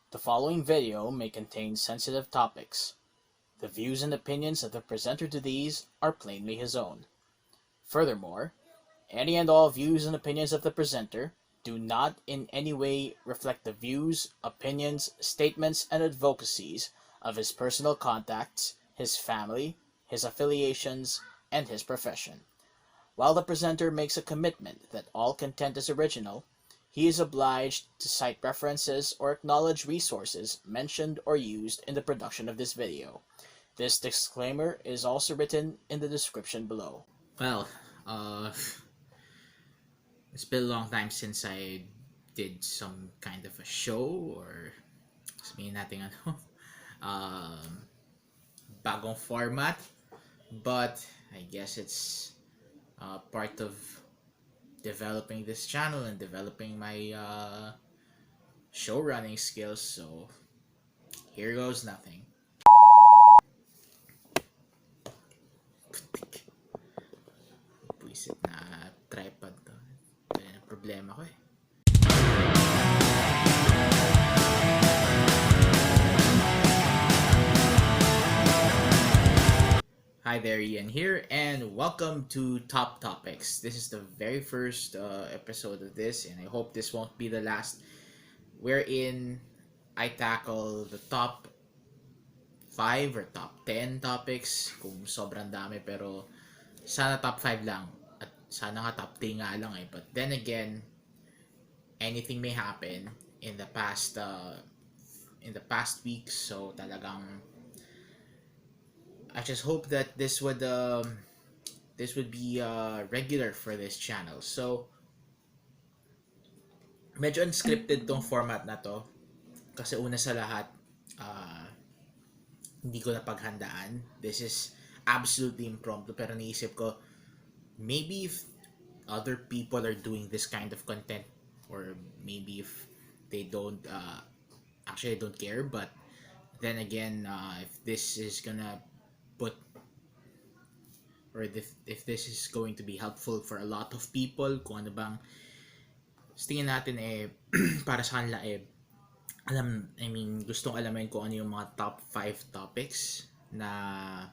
The following video may contain sensitive topics. The views and opinions of the presenter to these are plainly his own. Furthermore, any and all views and opinions of the presenter do not in any way reflect the views, opinions, statements, and advocacies of his personal contacts, his family, his affiliations, and his profession. While the presenter makes a commitment that all content is original, he is obliged to cite references or acknowledge resources mentioned or used in the production of this video. This disclaimer is also written in the description below. Well, uh, it's been a long time since I did some kind of a show or sabihin natin ano, um, bagong format. But I guess it's part of developing this channel and developing my show running skills. So here goes nothing. Puisit na tripod to. Yan ang problema ko eh. Hi there, Ian here, and welcome to Top Topics. This is the very first episode of this, and I hope this won't be the last, wherein I tackle the top 5 or top 10 topics, kung sobrang dami, pero sana top 5 lang, at sana nga top 3 nga lang eh. But then again, anything may happen in the past weeks, so talagang I just hope that this would be regular for this channel. So medyo unscripted tong format na to kasi una sa lahat hindi ko napaghandaan. This is absolutely impromptu, pero naisip ko maybe if other people are doing this kind of content, or maybe if they don't actually I don't care, but then again, if this is gonna put, or if this is going to be helpful for a lot of people, kung ano bang tingin natin eh para sa kanila eh gustong alamin kung ano yung mga top 5 topics na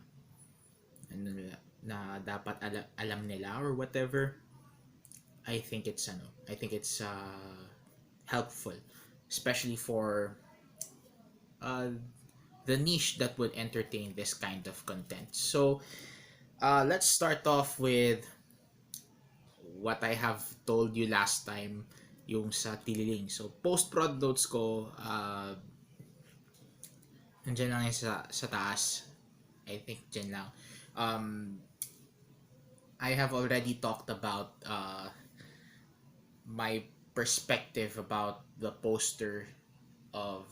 dapat alam nila or whatever. I think it's helpful, especially for the niche that would entertain this kind of content. So let's start off with what I have told you last time, yung sa Tililing. So post-prod notes ko, nandiyan lang yung sa taas. I think dyan lang. I have already talked about my perspective about the poster of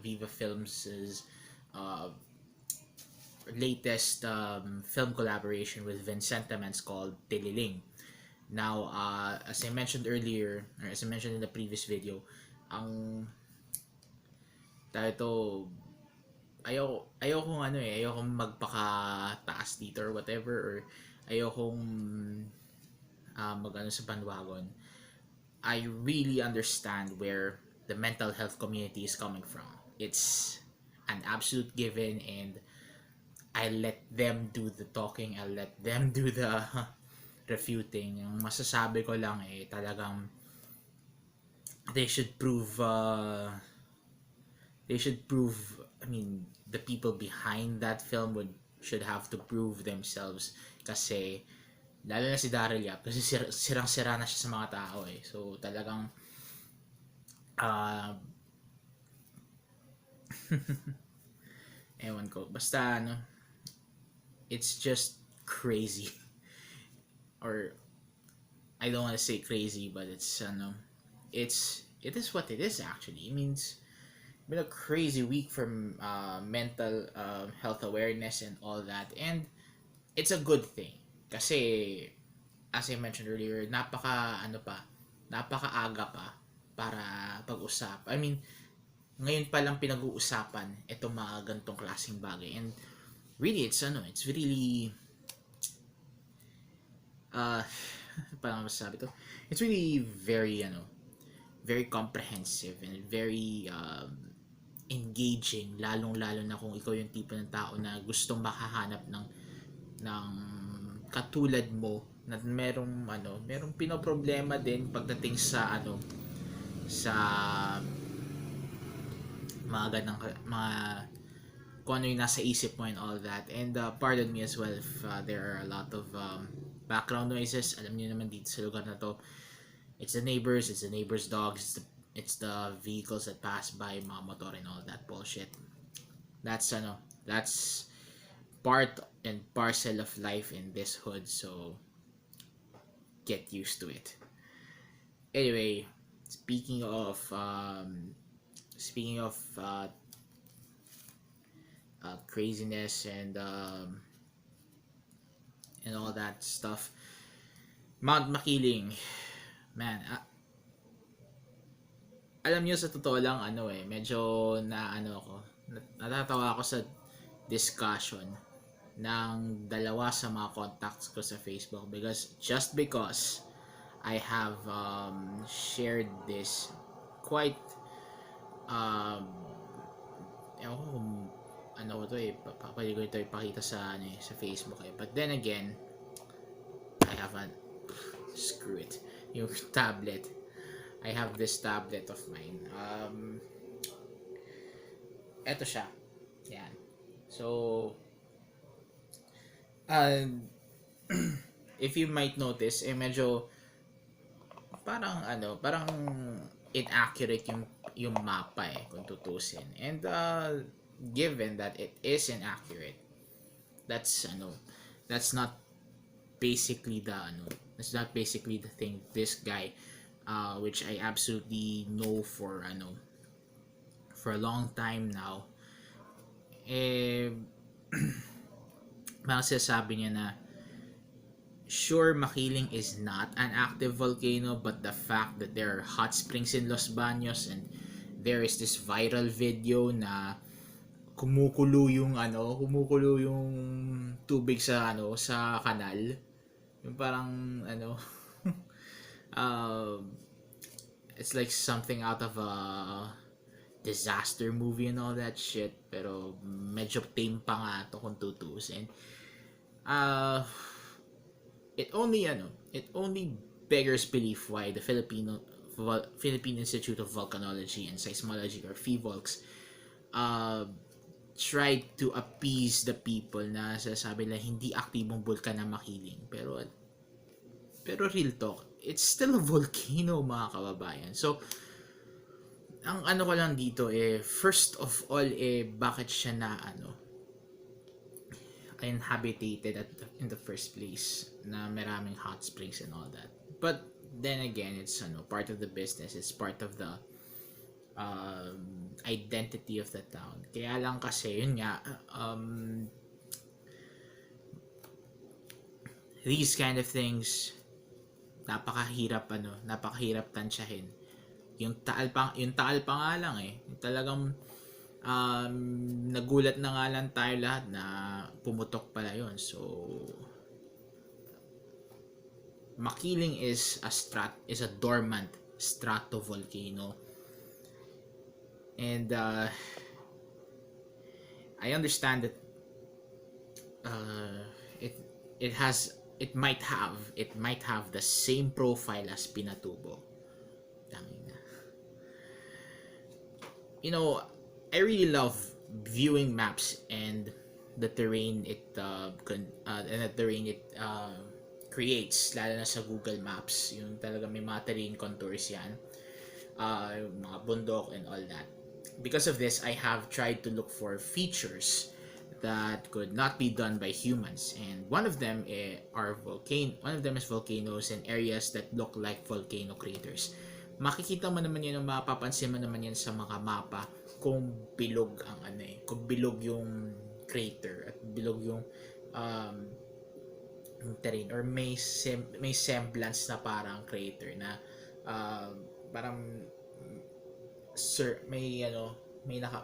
Viva Films' latest film collaboration with Vincentiment's called Tililing. Now, as I mentioned earlier, or as I mentioned in the previous video, ang ayokong magpaka-taas dito or whatever, or ayokong mag-ano sa bandwagon. I really understand where the mental health community is coming from. It's an absolute given, and I let them do the talking, I let them do the refuting. Ang masasabi ko lang eh talagang they should prove I mean, the people behind that film should have to prove themselves, kasi lalo na si Daryl Yap, kasi sirang-sira na siya sa mga tao eh. So talagang ewan ko, basta it's just crazy. Or I don't want to say crazy, but it is what it is actually. It means it's been a crazy week from mental health awareness and all that, and it's a good thing kasi as I mentioned earlier, napaka-aga pa para pag-usap. I mean, ngayon pa lang pinag-uusapan itong mga ganitong klaseng bagay, and really it's really paano masasabi to? It's really very very comprehensive and very engaging, lalong-lalo na kung ikaw yung tipo ng tao na gustong makahanap ng katulad mo na merong pinoproblema din pagdating sa sa mga ganang mga kung ano yung nasa isip mo and all that. And pardon me as well if there are a lot of background noises. Alam niyo naman dito sa lugar na to, it's the neighbors' dogs, it's the vehicles that pass by, mga motor and all that bullshit. That's part and parcel of life in this hood, so get used to it. Anyway, speaking of craziness and all that stuff, Mount Makiling, man, alam niyo sa totoo lang medyo natatawa ako sa discussion ng dalawa sa mga contacts ko sa Facebook because I have shared this quite pwede ko ito ipakita sa sa Facebook but then again I haven't screw it yung tablet. I have this tablet of mine. Eto siya. Yan. So if you might notice medyo parang inaccurate yung mapa kung tutusin. And given that it is inaccurate, that's not basically the thing this guy which I absolutely know for a long time now sabi niya na sure, Makiling is not an active volcano, but the fact that there are hot springs in Los Baños and there is this viral video na kumukulo yung tubig sa sa kanal, yung parang it's like something out of a disaster movie and all that shit, pero medyo tame pa nga to kung tutusin. It only beggars belief why the Philippine Institute of Volcanology and Seismology, or PHIVOLCS, tried to appease the people na sasabi na hindi aktibong bulkan ang Makiling, pero real talk, it's still a volcano, mga kababayan. So ang ko lang dito first of all bakit siya na inhabited in the first place na maraming hot springs and all that. But then again, it's part of the business, it's part of the identity of the town. Kaya lang kasi yun nga these kind of things napakahirap tansyahin. Yung taal pa nga lang yung talagang nagulat na nga lang tayo lahat na pumutok pala yon. So Makiling is a dormant stratovolcano, and I understand that it might have the same profile as Pinatubo. I really love viewing maps and the terrain it creates, lalo na sa Google Maps, yung talaga may mga terrain contours yan, mga bundok and all that. Because of this, I have tried to look for features that could not be done by humans, and one of them is volcanoes and areas that look like volcano craters. Makikita mo naman yan, mapapansin mo naman yan sa mga mapa kung bilog kung bilog yung crater at bilog yung terrain, or may semblance na parang crater na parang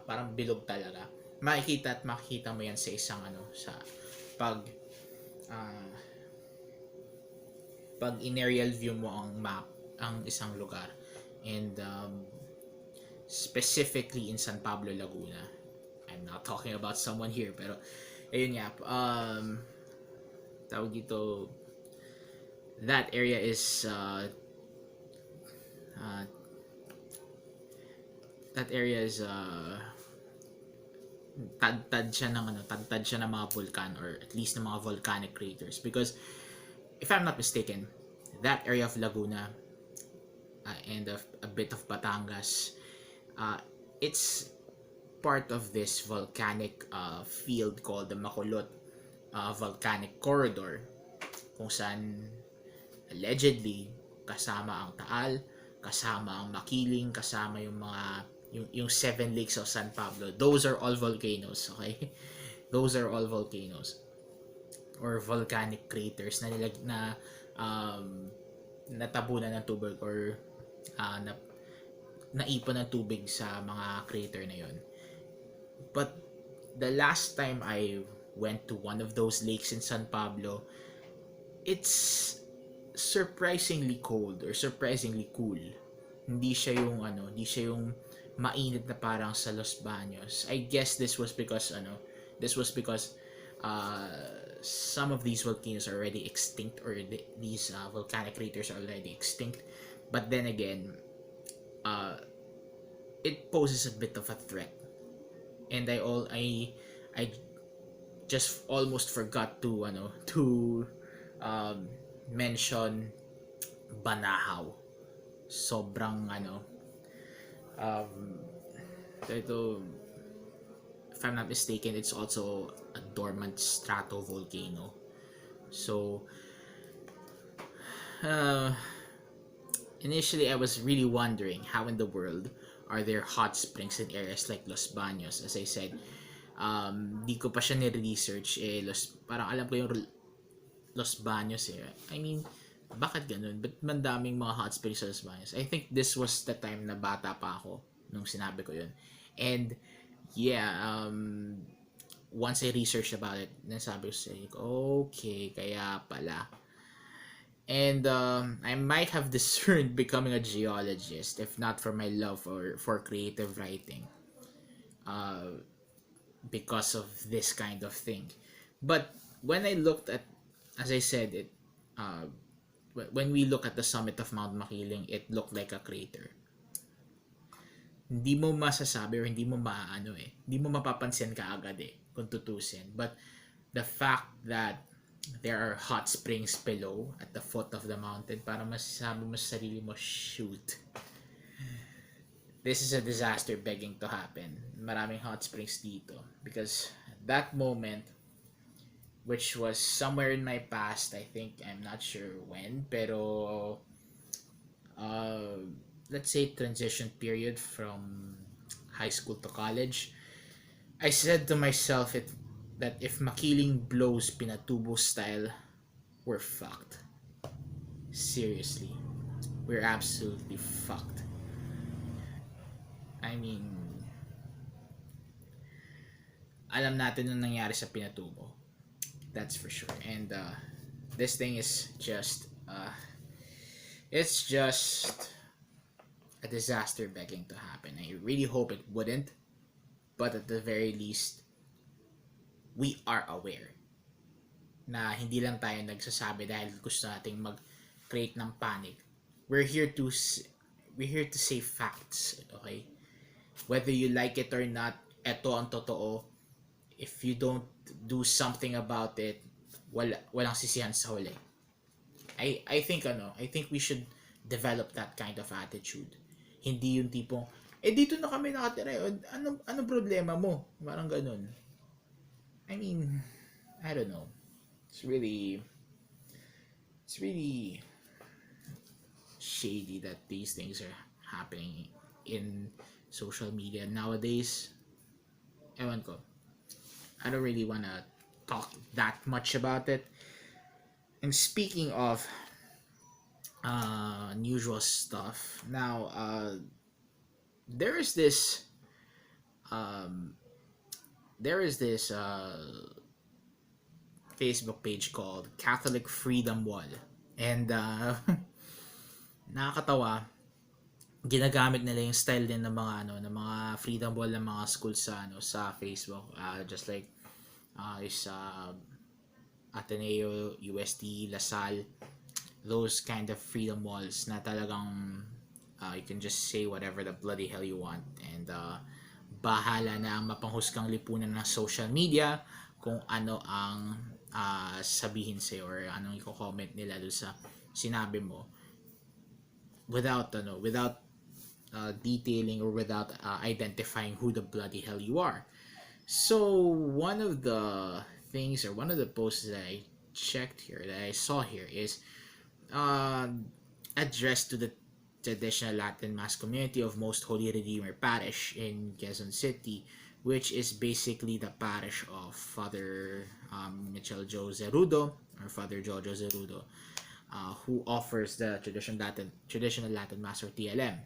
parang bilog talaga. Makikita mo yan sa isang sa pag in aerial view mo ang map ang isang lugar. And specifically in San Pablo, Laguna. I'm not talking about someone here, pero ayun nga, tawag dito, that area is uh, that area is tad-tad siya ng mga volcan, or at least ng mga volcanic craters, because if I'm not mistaken, that area of Laguna and a bit of Batangas, it's part of this volcanic field called the Makulot volcanic corridor, kung saan allegedly kasama ang Taal, kasama ang Makiling, kasama yung mga yung seven lakes of San Pablo. Those are all volcanoes, okay? Those are all volcanoes or volcanic craters na natabunan ng tubig, or naipon ng tubig sa mga crater na yon. But the last time I went to one of those lakes in San Pablo, it's surprisingly cold or surprisingly cool. Hindi siya yung mainit na parang sa Los Baños. I guess this was because some of these volcanoes are already extinct, or these volcanic craters are already extinct. But then again, it poses a bit of a threat. And I just almost forgot to mention Banahaw. Sobrang ito, if I'm not mistaken, it's also a dormant stratovolcano. So initially I was really wondering how in the world are there hot springs in areas like Los Baños. As I said, di ko pa siya ni-research, parang alam ko yung Los Baños eh. I mean, bakit ganun? Ba't mandaming mga hot springs sa Los Baños? I think this was the time na bata pa ako nung sinabi ko yun. And yeah, once I researched about it, nasabi ko sa okay, kaya pala. And I might have discerned becoming a geologist if not for my love for creative writing, because of this kind of thing. But when I looked at, as I said, when we look at the summit of Mount Makiling, it looked like a crater. Hindi mo masasabi, or hindi mo hindi mo mapapansin kaagad kung tutusin. But the fact that there are hot springs below at the foot of the mountain, para masasabi mo sa sarili mo, shoot, this is a disaster begging to happen. Maraming hot springs dito. Because that moment, which was somewhere in my past, I think, I'm not sure when, pero let's say transition period from high school to college, I said to myself that if Makiling blows Pinatubo style, we're fucked. Seriously, we're absolutely fucked. I mean, alam natin yung nangyari sa Pinatubo. That's for sure. And this thing is just it's just a disaster begging to happen. I really hope it wouldn't, but at the very least, we are aware na hindi lang tayo nagsasabi dahil gusto nating mag-create ng panic. We're here to say facts, okay? Whether you like it or not, eto ang totoo. If you don't do something about it, walang sisihan sa huli. I think we should develop that kind of attitude. Hindi yung tipong, dito na kami nakatira, anong problema mo? Parang ganun. I mean, I don't know. It's really shady that these things are happening in social media nowadays. Ewan ko. I don't really want to talk that much about it. And speaking of unusual stuff, now there is this Facebook page called Catholic Freedom Wall, and nakakatawa ginagamit nila yung style din ng mga ng mga freedom ball ng mga school sa Facebook, just like is Ateneo, UST, LaSalle, those kind of freedom walls na talagang you can just say whatever the bloody hell you want, and bahala na ang mapanghusgang lipunan ng social media kung ano ang sabihin sa'yo or anong i-comment nila doon sa sinabi mo, without detailing or without identifying who the bloody hell you are. So one of the things, or one of the posts that I checked here, that I saw here, is addressed to the traditional Latin Mass community of Most Holy Redeemer Parish in Quezon City, which is basically the parish of Father Michel Jo Zerudo, or Father Jojo Zerudo, who offers the traditional Latin Mass, or TLM.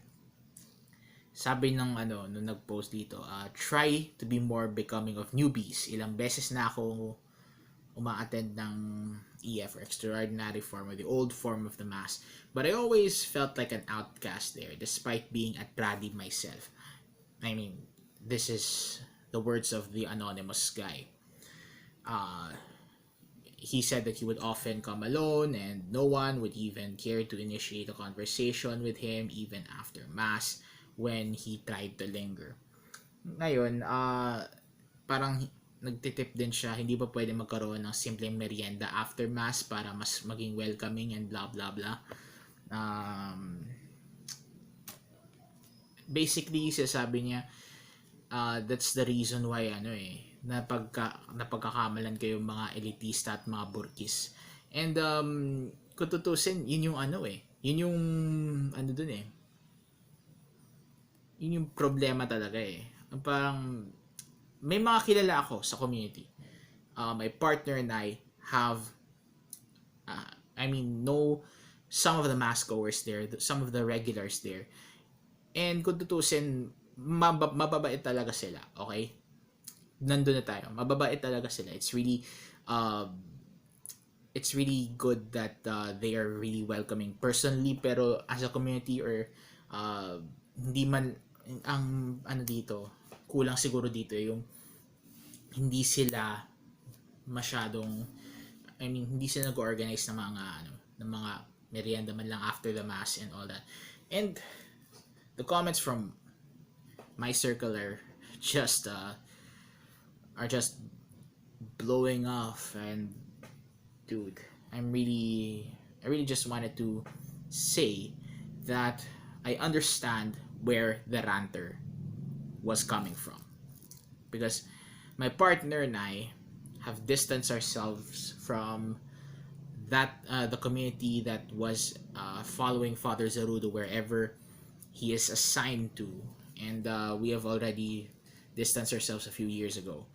Sabi ng nung nag-post dito, try to be more becoming of newbies. Ilang beses na ako uma-attend ng EF, or extraordinary form, or the old form of the Mass, but I always felt like an outcast there despite being a traddie myself. I mean, this is the words of the anonymous guy. He said that he would often come alone and no one would even care to initiate a conversation with him even after Mass when he tried to linger. Ngayon, parang nagtitip din siya, hindi ba pwede magkaroon ng simpleng merienda after Mass para mas maging welcoming and blah blah blah. Basically, sasabi niya, that's the reason why napagkakamalan kayo mga elitista at mga burkis. And kung tutusin, yun yung yun yung dun yun yung problema talaga Parang may mga kilala ako sa community. My partner and I have know some of the mass goers there, some of the regulars there. And kung tutusin, mababait talaga sila, okay? Nandun na tayo. Mababait talaga sila. It's really good that they are really welcoming personally, pero as a community, or hindi man ang dito, kulang siguro dito yung hindi sila masyadong, hindi sila nag-organize ng mga merienda man lang after the Mass and all that. And the comments from my circle are just blowing off. And dude, I really just wanted to say that I understand where the ranter was coming from, because my partner and I have distanced ourselves from that the community that was following Father Zerudo wherever he is assigned to, and we have already distanced ourselves a few years ago,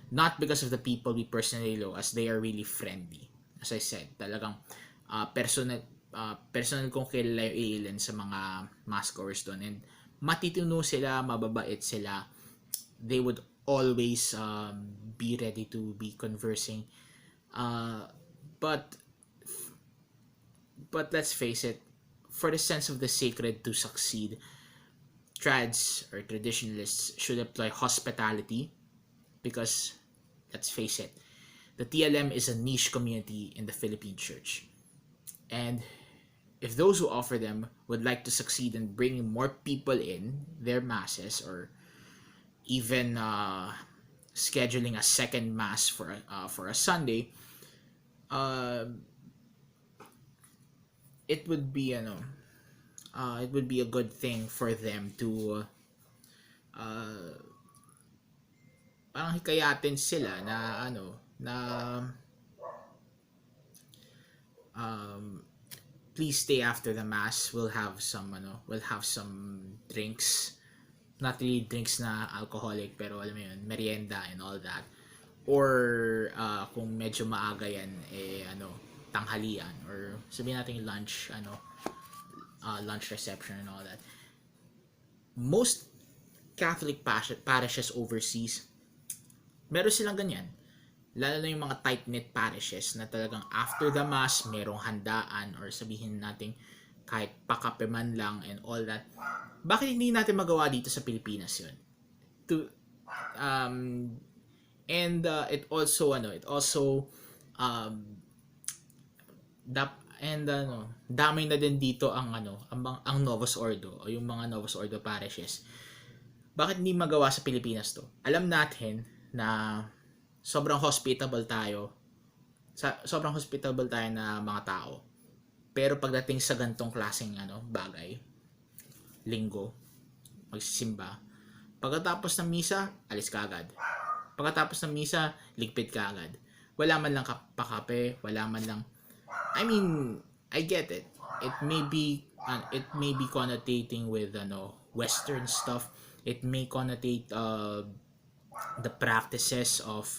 not because of the people we personally know, as they are really friendly. As I said, talagang personal kong kilala yung ilan sa mga maskers doon, and matitino sila, mababait sila. They would always be ready to be conversing, but let's face it, for the sense of the sacred to succeed, trads or traditionalists should apply hospitality, because let's face it, the TLM is a niche community in the Philippine church, and if those who offer them would like to succeed in bringing more people in their masses, or even scheduling a second mass for a Sunday, it would be a good thing for them to parang hikayatin sila na please stay after the Mass. We'll have some drinks, not really drinks na alcoholic, pero alam mo yun, merienda and all that. Or kung medyo maaga yan, tanghalian, or sabihin natin lunch, lunch reception and all that. Most Catholic parishes overseas, meron silang ganyan. Lalo na yung mga tight-knit parishes na talagang after the Mass, merong handaan, or sabihin natin kahit pakape man lang and all that. Bakit hindi natin magawa dito sa Pilipinas yun? And it also um, damay na din dito ang Novus Ordo o yung mga Novus Ordo parishes. Bakit hindi magawa sa Pilipinas to? Alam natin na sobrang hospitable tayo na mga tao. Pero pagdating sa gantong klaseng bagay, linggo, magsisimba, pagkatapos ng misa, alis ka agad. Pagkatapos ng misa, ligpit ka agad. Wala man lang pakape, wala man lang. I mean, I get it. It may be connotating with Western stuff. It may connotate the practices of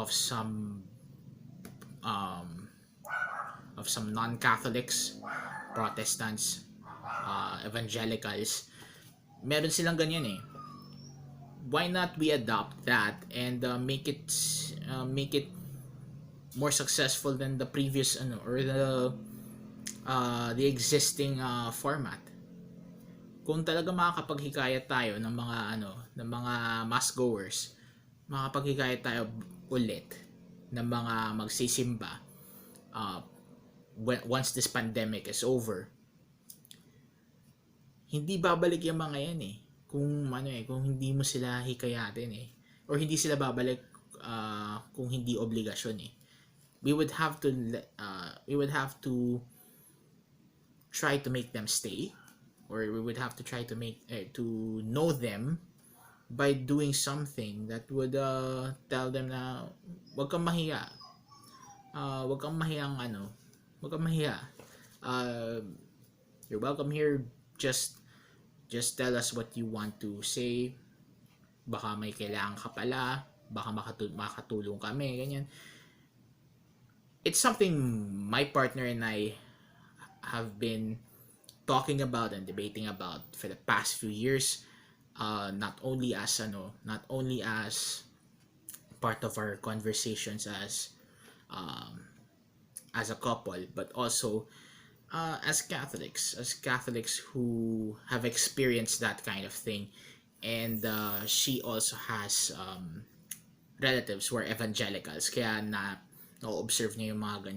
some non-Catholics, Protestants, evangelicals. Meron silang ganyan eh. Why not we adopt that and make it more successful than the previous or the existing format? Kung talaga makakapaghikayat tayo ng mga mass goers, makapaghikayat tayo ulit ng mga magsisimba once this pandemic is over, hindi babalik yung mga yan eh. Kung hindi mo sila hikayatin eh, or hindi sila babalik kung hindi obligasyon eh. We would have to try to make them stay, or we would have to try to know them by doing something that would tell them na wag kang mahiya. Wag kang mahiya. You're welcome here. Just tell us what you want to say. Baka may kailangan ka pala, baka makatulong kami, ganyan. It's something my partner and I have been talking about and debating about for the past few years, not only as part of our conversations as a couple, but also as Catholics who have experienced that kind of thing. And she also has relatives who are evangelicals, kaya na-observe niya yung mga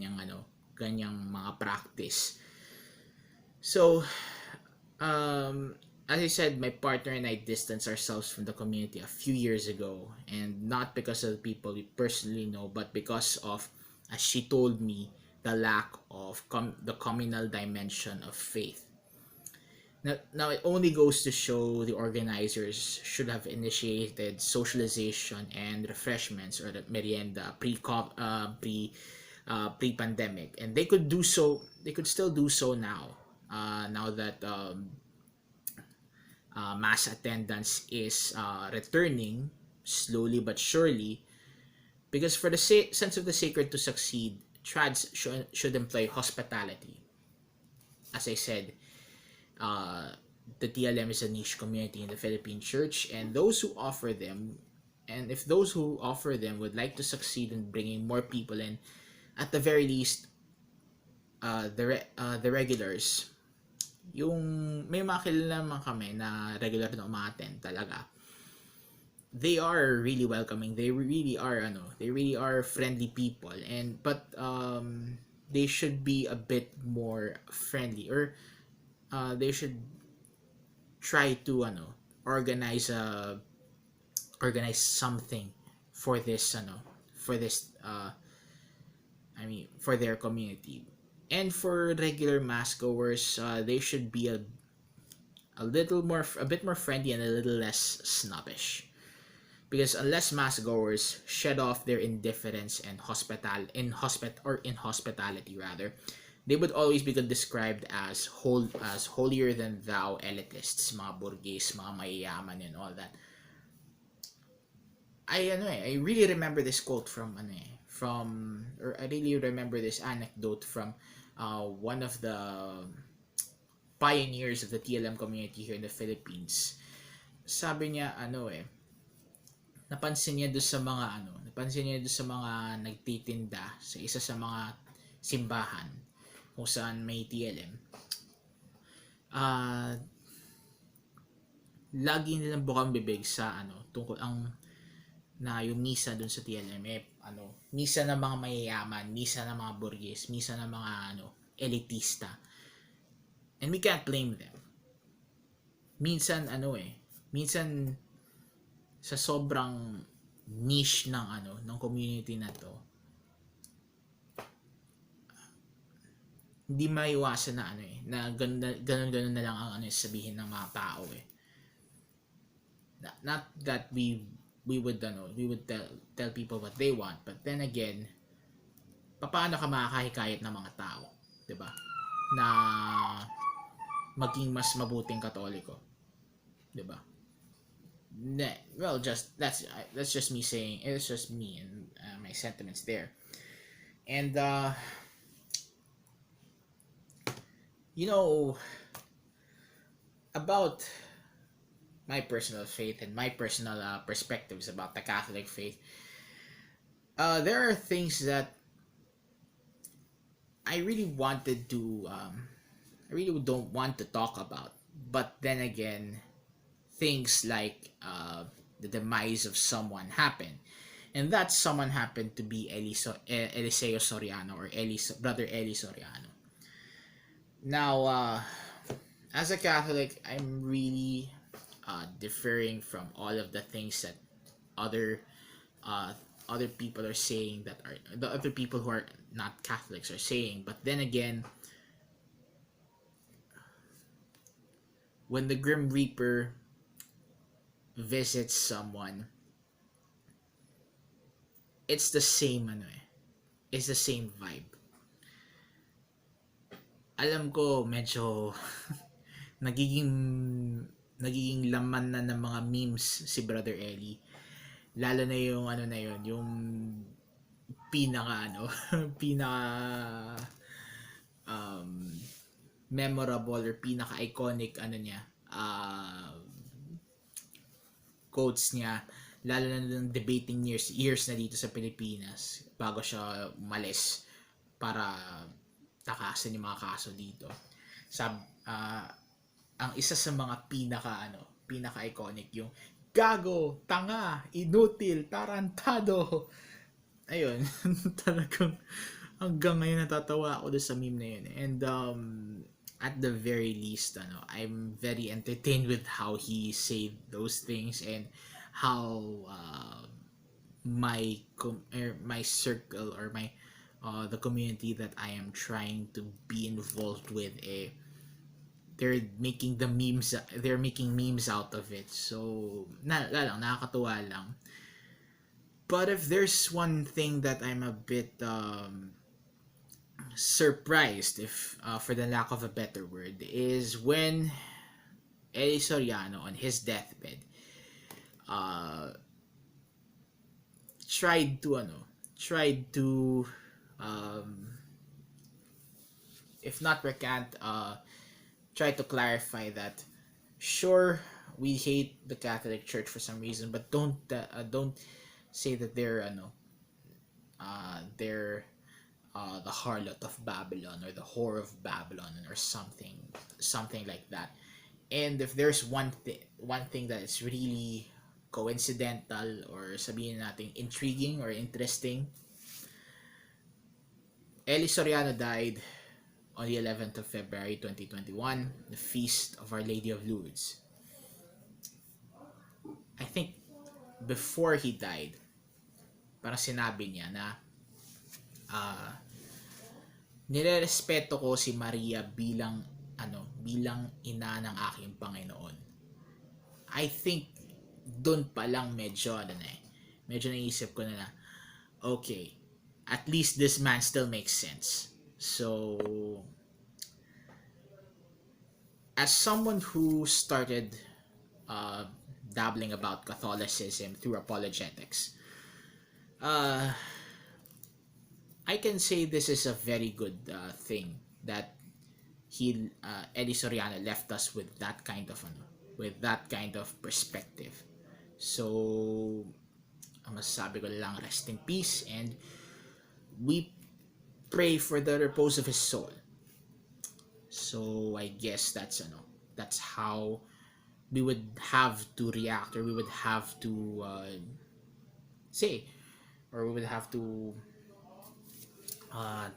ganyang mga practice. So, as I said, my partner and I distanced ourselves from the community a few years ago, and not because of the people we personally know, but because of, as she told me, the lack of the communal dimension of faith. Now, it only goes to show the organizers should have initiated socialization and refreshments, or the merienda pre-pandemic, and they could do so. They could still do so now. Now that mass attendance is returning slowly but surely, because for the sense of the sacred to succeed, trads should employ hospitality. As I said, the TLM is a niche community in the Philippine Church, and if those who offer them would like to succeed in bringing more people in, at the very least, the regulars, yung may mga kilala naman kami na regular na umattend talaga, they are really welcoming. They really are friendly people, but they should be a bit more friendly, or they should try to organize something for this for their community. And for regular mass goers, they should be a bit more friendly and a little less snobbish. Because unless mass goers shed off their indifference and inhospitality rather, they would always be described as holier than thou elitists, mga burgess, mga mayayaman, and all that. I really remember this quote I really remember this anecdote from one of the pioneers of the TLM community here in the Philippines. Sabi niya napansin niya doon sa mga nagtitinda sa isa sa mga simbahan kung saan may TLM, ah lagi nilang bukang bibig sa tungkol ang na yung misa dun sa TLM misa ng mga mayayaman, misa ng mga burgess, misa ng mga elitista. And we can't blame them. Minsan minsan sa sobrang niche ng community na to, hindi maiwasan na na ganun na lang ang sabihin ng mga tao Not that we would tell people what they want, but then again, paano ka makakahikayat ng mga tao, 'di ba? Na maging mas mabuting Katoliko, 'di ba? Well, that's just me saying, it's just me and my sentiments there. And about my personal faith and my personal perspectives about the Catholic faith, there are things that I really don't want to talk about. But then again, things like the demise of someone happened. And that someone happened to be Eliseo Soriano, or Brother Eli Soriano. Now, as a Catholic, I'm really differing from all of the things that other people are saying, that are the other people who are not Catholics are saying. But then again, when the Grim Reaper visits someone, it's the same it's the same vibe. Alam ko medyo nagiging laman na ng mga memes si Brother Eli, lalo na yung yung pinaka pinaka memorable or pinaka iconic niya, quotes niya, lalo na ng debating years na dito sa Pilipinas bago siya umalis para takasan yung mga kaso dito. Ang isa sa mga pinaka iconic, yung gago, tanga, inutil, tarantado. Ayun, talagang hanggang ngayon natatawa ako doon sa meme na yun. And at the very least, I'm very entertained with how he said those things, and how my circle, or my the community that I am trying to be involved with, they're making memes out of it. So nakakatuwa lang. But if there's one thing that I'm a bit surprised, if for the lack of a better word, is when Eli Soriano on his deathbed tried to if not recant, try to clarify that, sure, we hate the Catholic Church for some reason, but don't say that they're the harlot of Babylon, or the whore of Babylon, or something like that. And if there's one thing that is really coincidental, or sabihin natin intriguing or interesting, Eli Soriano died on the 11th of February 2021, the feast of Our Lady of Lourdes. I think before he died, parang sinabi niya na nirerespeto ko si Maria bilang ina ng aking Panginoon. I think doon pa lang medyo naisip ko na okay, at least this man still makes sense. So, as someone who started dabbling about Catholicism through apologetics, I can say this is a very good thing that Eli Soriano left us with that kind of perspective. So, ang masasabi ko lang, rest in peace, and we pray for the repose of his soul. So I guess that's how we would have to react, or we would have to say, or we would have to uh,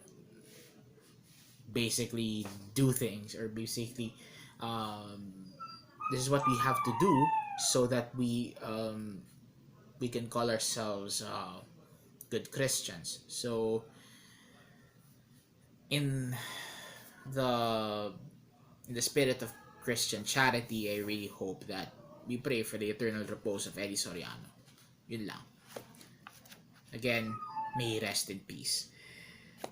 basically do things, or basically um, this is what we have to do so that we can call ourselves good Christians. So in the in the spirit of Christian charity, I really hope that we pray for the eternal repose of Eli Soriano. Yun lang. Again, may he rest in peace.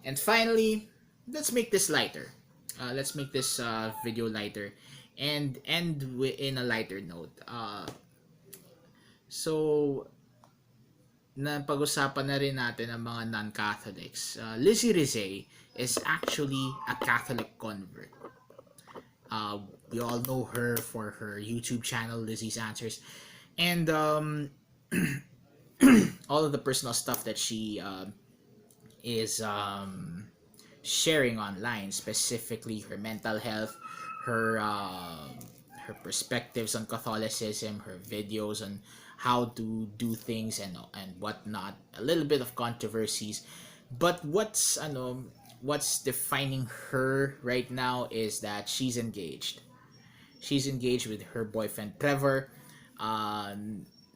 And finally, let's make this lighter. Let's make this video lighter and end in a lighter note. So, napag-usapan na rin natin ang mga non-Catholics. Lizzie Reezay is actually a Catholic convert. We all know her for her YouTube channel, Lizzie's Answers, and all of the personal stuff that she is sharing online, specifically her mental health, her her perspectives on Catholicism, her videos on how to do things and whatnot. A little bit of controversies, but what's defining her right now is that she's engaged. She's engaged with her boyfriend Trevor.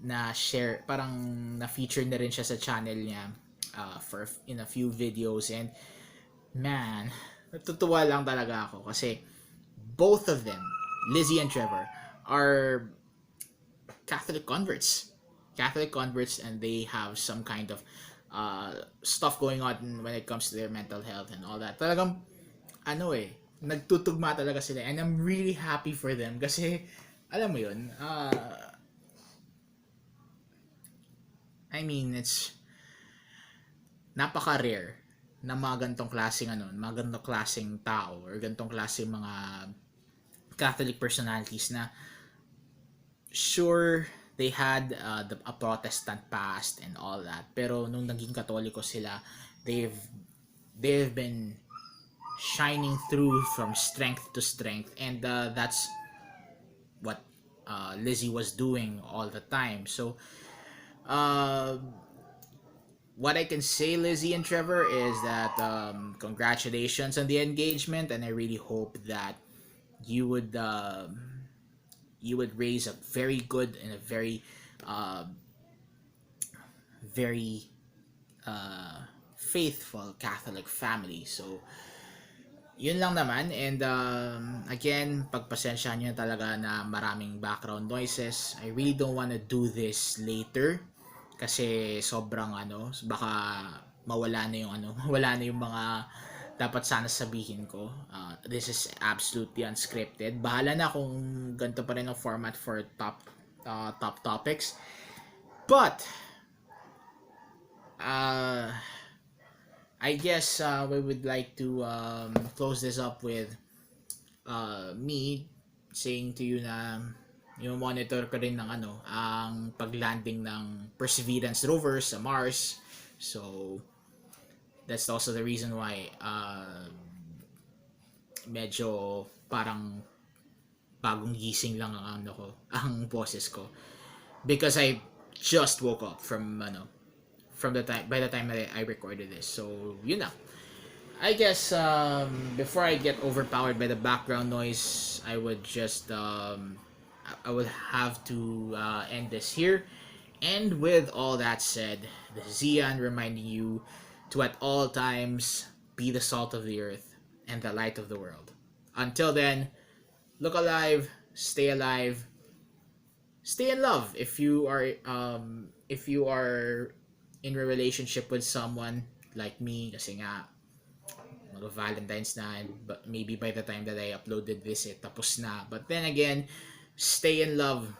Na share, parang na feature na rin siya sa channel niya for in a few videos, and man, natutuwa lang talaga ako kasi both of them, Lizzie and Trevor, are Catholic converts. Catholic converts, and they have some kind of stuff going on when it comes to their mental health and all that. Talagang nagtutugma talaga sila, and I'm really happy for them kasi alam mo yun, I mean, it's napaka-rare na mga ganitong klaseng mga ganitong klaseng tao or ganitong klaseng mga Catholic personalities na sure they had a Protestant past and all that, pero nung naging Katoliko sila, they've been shining through from strength to strength, and that's what Lizzie was doing all the time. So what I can say, Lizzie and Trevor, is that congratulations on the engagement, and I really hope that you would raise a very good and a very very faithful Catholic family. So yun lang naman, and again, pagpasensya nyo talaga na maraming background noises. I really don't wanna do this later kasi sobrang baka mawala na yung mawala na yung mga dapat sana sabihin ko. This is absolutely unscripted. Bahala na kung ganito pa rin ang format for top topics. But I guess we would like to close this up with me saying to you na yung monitor ko rin ng ang paglanding ng Perseverance rover sa Mars. So that's also the reason why medyo parang bagong gising lang ang ang boses ko, because I just woke up from the time by the time that I recorded this. So yun na. I guess before I get overpowered by the background noise, I would just I would have to end this here. And with all that said, this is Ian reminding you to at all times be the salt of the earth and the light of the world. Until then, look alive, stay alive, stay in love if you are in a relationship with someone like me, kasi nga mag-Valentine's na, but maybe by the time that I uploaded this, tapos na. But then again, stay in love,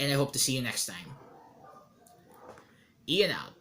and I hope to see you next time. Ian out.